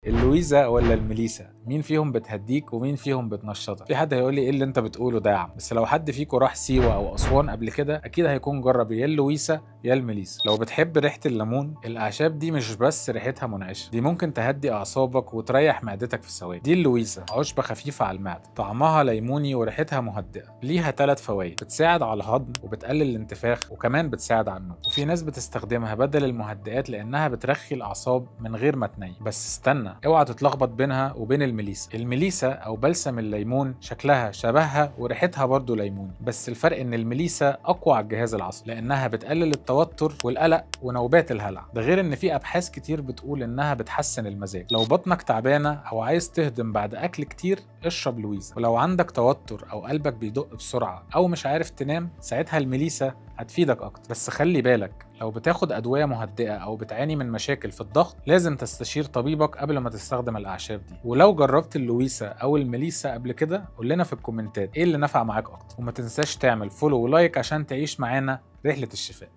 اللويزا ولا الميليسا؟ مين فيهم بتهديك ومين فيهم بتنشطك؟ في حد هيقول لي ايه اللي انت بتقوله ده يا عم؟ بس لو حد فيكم راح سيوه او اسوان قبل كده اكيد هيكون جرب يا اللويسا يا الميليسا. لو بتحب ريحه الليمون، الاعشاب دي مش بس ريحتها منعشه، دي ممكن تهدي اعصابك وتريح معدتك في ثواني. دي اللويسا، عشبه خفيفه على المعده، طعمها ليموني وريحتها مهدئه. ليها 3 فوائد: بتساعد على الهضم وبتقلل الانتفاخ وكمان بتساعد على النوم. وفي ناس بتستخدمها بدل المهدئات لانها بترخي الاعصاب من غير ما تنيم. بس استنى، اوعى تتلخبط بينها وبين الميليسا. الميليسا او بلسم الليمون شكلها شبهها وريحتها برضو ليموني، بس الفرق ان الميليسا اقوى على الجهاز العصبي لانها بتقلل التوتر والقلق ونوبات الهلع. ده غير ان في ابحاث كتير بتقول انها بتحسن المزاج. لو بطنك تعبانه او عايز تهضم بعد اكل كتير اشرب لويزا. ولو عندك توتر او قلبك بيدق بسرعه او مش عارف تنام، ساعتها الميليسا هتفيدك اكتر. بس خلي بالك، لو بتاخد ادويه مهدئه او بتعاني من مشاكل في الضغط لازم تستشير طبيبك قبل ما تستخدم الاعشاب دي. ولو جربت اللويسا او الميليسا قبل كده قول لنا في الكومنتات ايه اللي نفع معاك اكتر. وما تنساش تعمل فولو ولايك عشان تعيش معانا رحله الشفاء.